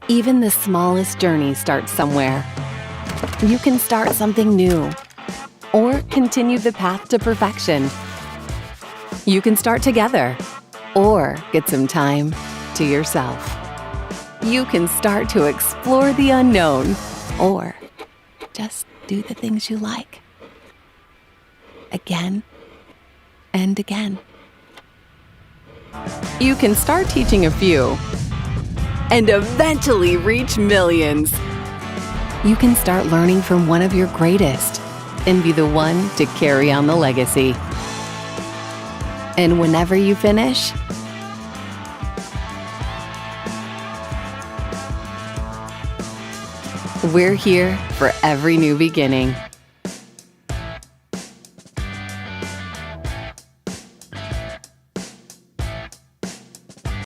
Even the smallest journey starts somewhere. You can start something new or continue the path to perfection. You can start together or get some time to yourself. You can start to explore the unknown or just do the things you like again and again. You can start teaching a few and eventually reach millions. You can start learning from one of your greatest and be the one to carry on the legacy. And whenever you finish, we're here for every new beginning.